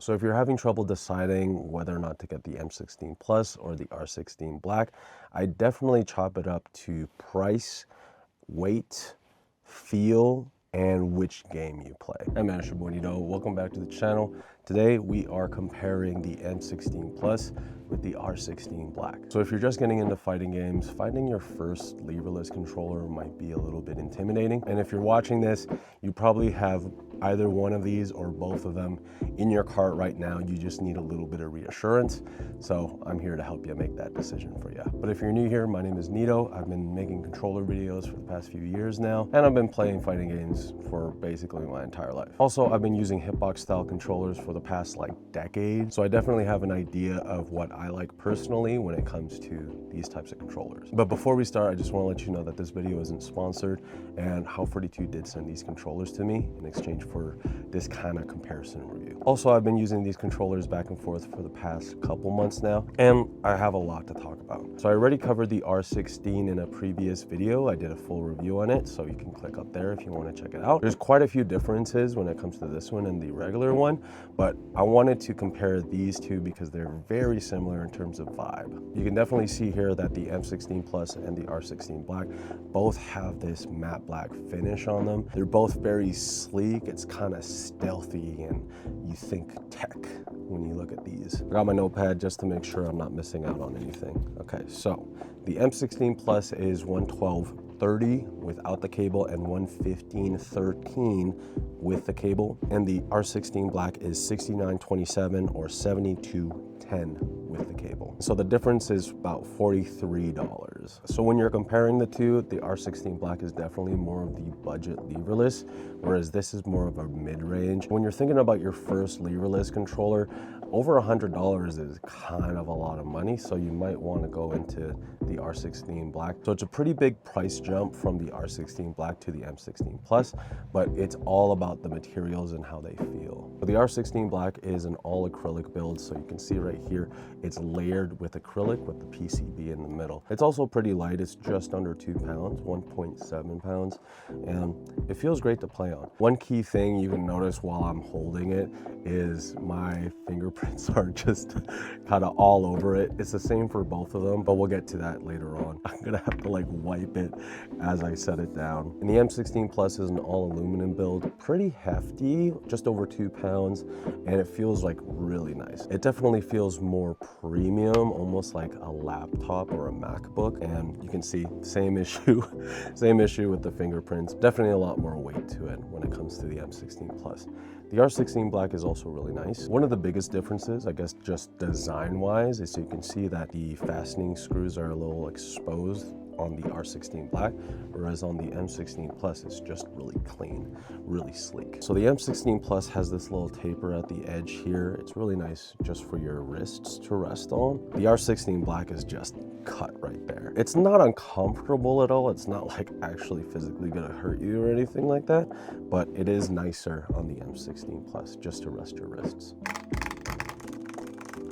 So if you're having trouble deciding whether or not to get the M16 Plus or the R16 Black, I definitely chop it up to price, weight, feel, and which game you play. I'm Haute42. Welcome back to the channel. Today we are comparing the M16 Plus with the R16 Black. So if you're just getting into fighting games, finding your first leverless controller might be a little bit intimidating. And if you're watching this, you probably have either one of these or both of them in your cart right now. You just need a little bit of reassurance. So I'm here to help you make that decision for you. But if you're new here, my name is Neeto. I've been making controller videos for the past few years now, and I've been playing fighting games for basically my entire life. Also, I've been using hitbox style controllers for the past decade. So I definitely have an idea of what I like personally when it comes to these types of controllers. But before we start, I just want to let you know that this video isn't sponsored, and Haute42 did send these controllers to me in exchange for this kind of comparison review. Also, I've been using these controllers back and forth for the past couple months now, and I have a lot to talk about. So I already covered the R16 in a previous video. I did a full review on it, so you can click up there if you want to check it out. There's quite a few differences when it comes to this one and the regular one, but I wanted to compare these two because they're very similar in terms of vibe. You can definitely see here that the M16 Plus and the R16 Black both have this matte black finish on them. They're both very sleek. It's kind of stealthy, and you think tech when you look at these. I got my notepad just to make sure I'm not missing out on anything. Okay, so the M16 Plus is 112.30 without the cable and 115.13 with the cable, and the R16 Black is 69.27 or 72.10 with the cable. So the difference is about $43. So when you're comparing the two, the R16 Black is definitely more of the budget leverless, whereas this is more of a mid-range. When you're thinking about your first leverless controller, over $100 is kind of a lot of money, so you might want to go into the R16 Black. So it's a pretty big price jump from the R16 Black to the M16 Plus, but it's all about the materials and how they feel. So the R16 Black is an all acrylic build, so you can see right here, it's layered with acrylic with the PCB in the middle. It's also pretty light. It's just under 2 pounds, 1.7 pounds, and it feels great to play on. One key thing you can notice while I'm holding it is my fingerprints are just kind of all over it. It's the same for both of them, but we'll get to that later on. I'm gonna have to wipe it as I set it down. And the M16 Plus is an all aluminum build, pretty hefty, just over 2 pounds, and it feels really nice. It definitely feels more premium, almost like a laptop or a MacBook, and you can see same issue with the fingerprints. Definitely a lot more weight to it when it comes to the M16 Plus. The R16 Black is also really nice. One of the biggest differences, I guess just design-wise, is so you can see that the fastening screws are a little exposed on the R16 Black, whereas on the M16 Plus it's just really clean, really sleek. So the M16 Plus has this little taper at the edge here. It's really nice just for your wrists to rest on. The R16 Black is just cut right there. It's not uncomfortable at all. It's not actually physically gonna hurt you or anything like that, but it is nicer on the M16 Plus just to rest your wrists.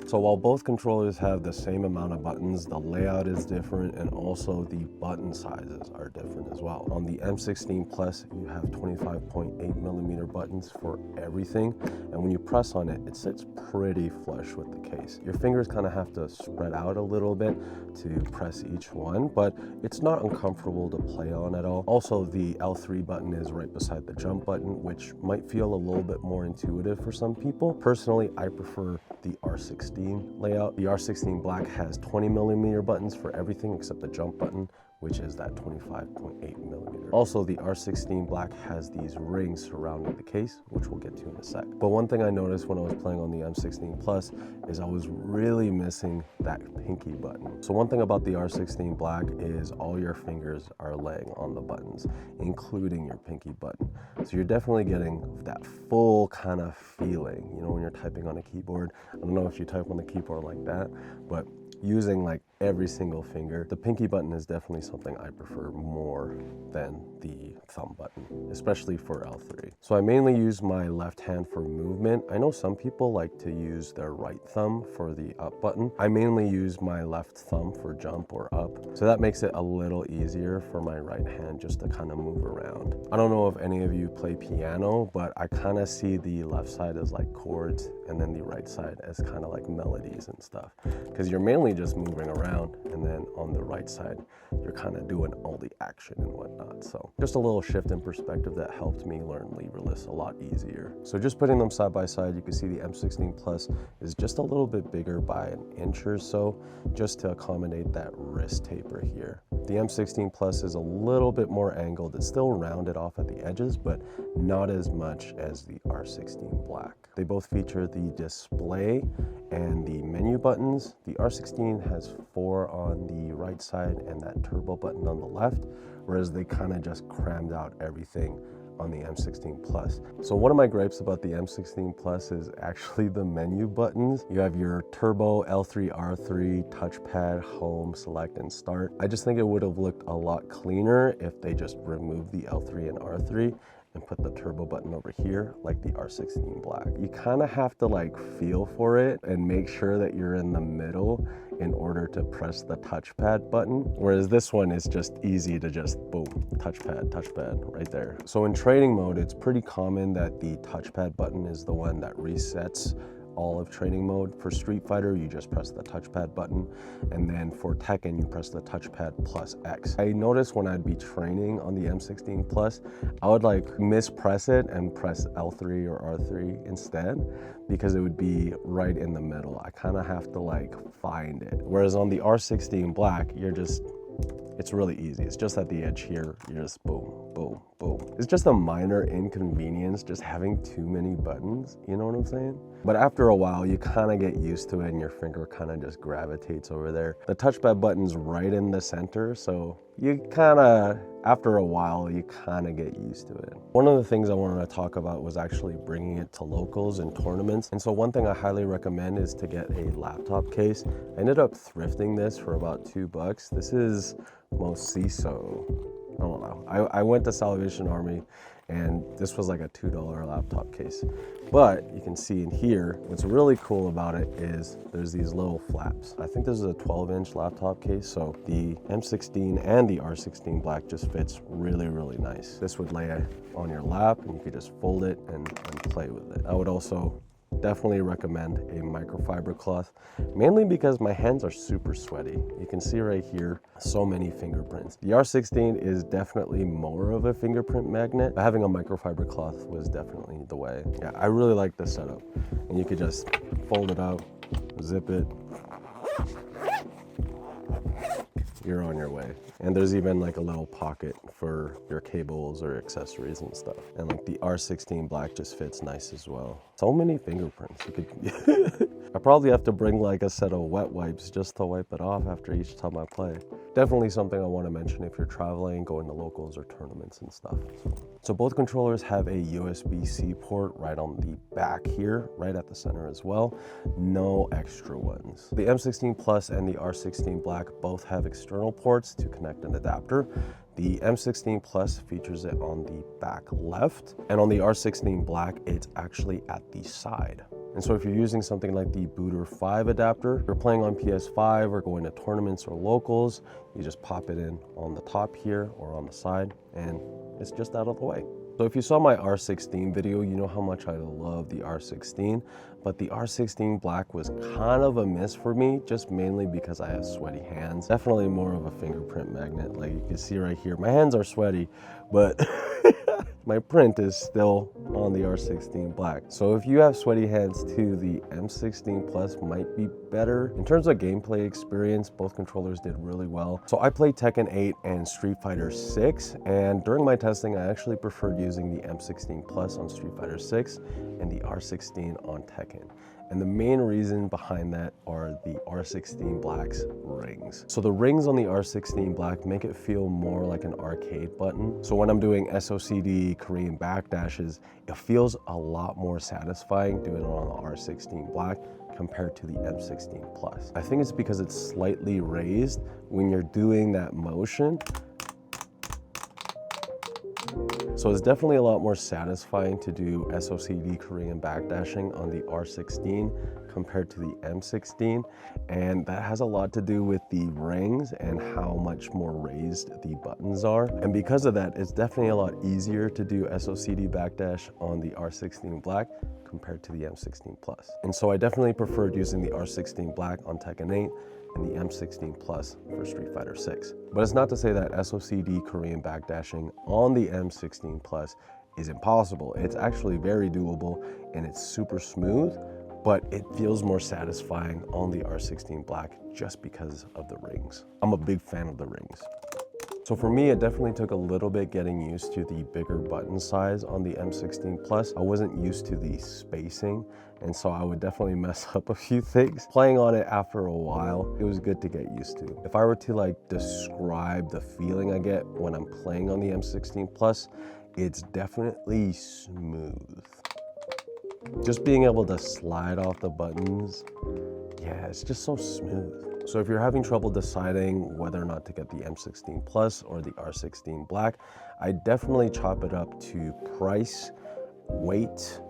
So while both controllers have the same amount of buttons, the layout is different, and also the button sizes are different as well. On the M16 Plus, you have 25.8mm buttons for everything, and when you press on it, it sits pretty flush with the case. Your fingers kind of have to spread out a little bit to press each one, but it's not uncomfortable to play on at all. Also, the L3 button is right beside the jump button, which might feel a little bit more intuitive for some people. Personally, I prefer the R16 layout. The R16 Black has 20mm buttons for everything except the jump button, which is that 25.8mm. Also, the R16 Black has these rings surrounding the case, which we'll get to in a sec. But one thing I noticed when I was playing on the M16 Plus is I was really missing that pinky button. So one thing about the R16 Black is all your fingers are laying on the buttons, including your pinky button. So you're definitely getting that full kind of feeling, you know, when you're typing on a keyboard. I don't know if you type on the keyboard like that, but using like every single finger, the pinky button is definitely something I prefer more than the thumb button, especially for L3. So I mainly use my left hand for movement. I know some people like to use their right thumb for the up button. I mainly use my left thumb for jump or up. So that makes it a little easier for my right hand just to kind of move around. I don't know if any of you play piano, but I kind of see the left side as like chords and then the right side as kind of like melodies and stuff. Because you're mainly just moving around, and then on the right side you're kind of doing all the action and whatnot. So just a little shift in perspective that helped me learn leverless a lot easier. So just putting them side by side, you can see the M16 Plus is just a little bit bigger by an inch or so, just to accommodate that wrist taper here. The M16 Plus is a little bit more angled. It's still rounded off at the edges, but not as much as the R16 Black. They both feature the display and the menu buttons. The R16 has 4 on the right side and that turbo button on the left, whereas they kind of just crammed out everything on the M16 Plus. So one of my gripes about the M16 Plus is actually the menu buttons. You have your turbo, L3, R3, touchpad, home, select, and start. I just think it would have looked a lot cleaner if they just removed the L3 and R3 and put the turbo button over here like the R16 Black. You kind of have to like feel for it and make sure that you're in the middle in order to press the touchpad button, whereas this one is just easy to just boom, touchpad right there. So in training mode, it's pretty common that the touchpad button is the one that resets all of training mode. For Street Fighter, you just press the touchpad button, and then for Tekken, you press the touchpad plus X. I noticed when I'd be training on the M16 Plus, I would like mispress it and press L3 or R3 instead, because it would be right in the middle. I kind of have to like find it. Whereas on the R16 Black, it's really easy. It's just at the edge here. You're just boom, boom, boom. It's just a minor inconvenience just having too many buttons, you know what I'm saying? But after a while, you kind of get used to it and your finger kind of just gravitates over there. The touchpad button's right in the center, so you kind of, after a while, you kind of get used to it. One of the things I wanted to talk about was actually bringing it to locals and tournaments. And so one thing I highly recommend is to get a laptop case. I ended up thrifting this for about $2. This is mosumix. I don't know. I went to Salvation Army and this was like a $2 laptop case. But you can see in here, what's really cool about it is there's these little flaps. I think this is a 12-inch laptop case, so the M16 and the R16 Black just fits really, really nice. This would lay on your lap and you could just fold it and play with it. I would also definitely recommend a microfiber cloth, mainly because my hands are super sweaty. You can see right here, so many fingerprints. The R16 is definitely more of a fingerprint magnet, but having a microfiber cloth was definitely the way. Yeah, I really like this setup. And you could just fold it out, zip it, you're on your way. And there's even like a little pocket for your cables or accessories and stuff. And like the R16 Black just fits nice as well. So many fingerprints. You could I probably have to bring like a set of wet wipes just to wipe it off after each time I play. Definitely something I want to mention if you're traveling, going to locals or tournaments and stuff. So both controllers have a USB-C port right on the back here, right at the center as well. No extra ones. The M16 Plus and the R16 Black both have external ports to connect an adapter. The M16 Plus features it on the back left, and on the R16 Black, it's actually at the side. And so if you're using something like the Booter 5 adapter, you're playing on PS5 or going to tournaments or locals, you just pop it in on the top here or on the side, and it's just out of the way. So if you saw my R16 video, you know how much I love the R16, but the R16 Black was kind of a miss for me, just mainly because I have sweaty hands. Definitely more of a fingerprint magnet. Like you can see right here, my hands are sweaty, but my print is still on the R16 Black. So if you have sweaty hands too, the M16 Plus might be better. In terms of gameplay experience, both controllers did really well. So I played Tekken 8 and Street Fighter 6, and during my testing, I actually preferred using the M16 Plus on Street Fighter 6 and the R16 on Tekken. And the main reason behind that are the R16 Black's rings. So the rings on the R16 Black make it feel more like an arcade button. So when I'm doing SOCD, Korean backdashes, it feels a lot more satisfying doing it on the R16 Black compared to the M16 Plus. I think it's because it's slightly raised when you're doing that motion. So it's definitely a lot more satisfying to do SOCD Korean backdashing on the R16 compared to the M16, and that has a lot to do with the rings and how much more raised the buttons are. And because of that, it's definitely a lot easier to do SOCD backdash on the R16 Black compared to the M16 Plus. And so I definitely preferred using the R16 Black on Tekken 8 and the M16 Plus for Street Fighter 6. But it's not to say that SOCD Korean backdashing on the M16 Plus is impossible. It's actually very doable and it's super smooth, but it feels more satisfying on the R16 Black just because of the rings. I'm a big fan of the rings. So for me, it definitely took a little bit getting used to the bigger button size on the M16 Plus. I wasn't used to the spacing, and so I would definitely mess up a few things. Playing on it after a while, it was good to get used to. If I were to like describe the feeling I get when I'm playing on the M16 Plus, it's definitely smooth. Just being able to slide off the buttons, yeah, it's just so smooth. So if you're having trouble deciding whether or not to get the M16 Plus or the R16 Black, I definitely chop it up to price, weight,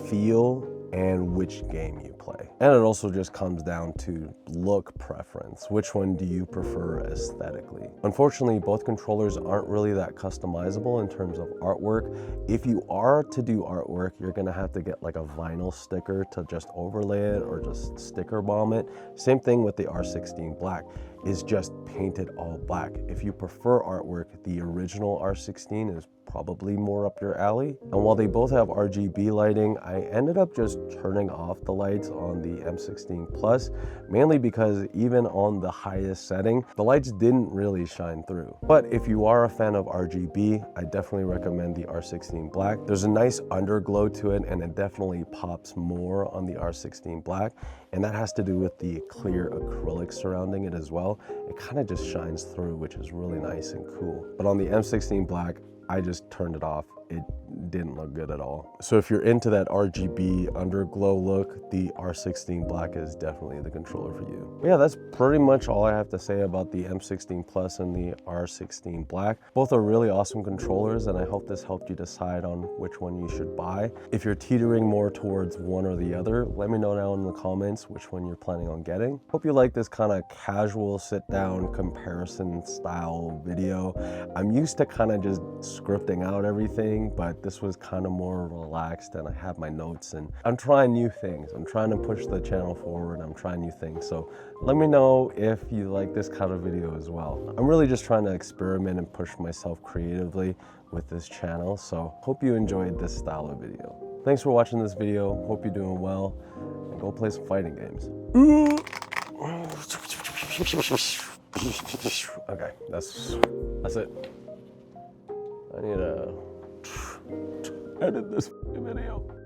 feel, and which game you play. And it also just comes down to look preference. Which one do you prefer aesthetically? Unfortunately, both controllers aren't really that customizable in terms of artwork. If you are to do artwork, you're gonna have to get like a vinyl sticker to just overlay it or just sticker bomb it. Same thing with the R16 Black, is just painted all black. If you prefer artwork, the original R16 is probably more up your alley. And while they both have RGB lighting, I ended up just turning off the lights on the M16 Plus, mainly because even on the highest setting, the lights didn't really shine through. But if you are a fan of RGB, I definitely recommend the R16 Black. There's a nice underglow to it, and it definitely pops more on the R16 Black. And that has to do with the clear acrylic surrounding it as well. It kind of just shines through, which is really nice and cool. But on the M16 Black, I just turned it off. It didn't look good at all. So if you're into that RGB underglow look, the R16 Black is definitely the controller for you. But yeah, that's pretty much all I have to say about the M16 Plus and the R16 Black. Both are really awesome controllers, and I hope this helped you decide on which one you should buy. If you're teetering more towards one or the other, let me know down in the comments which one you're planning on getting. Hope you like this kind of casual sit-down comparison style video. I'm used to kind of just scripting out everything, but this was kind of more relaxed, and I have my notes, and I'm trying new things. I'm trying to push the channel forward. I'm trying new things. So let me know if you like this kind of video as well. I'm really just trying to experiment and push myself creatively with this channel. So hope you enjoyed this style of video. Thanks for watching this video. Hope you're doing well, and go play some fighting games. Okay, that's it. I need to edit this video.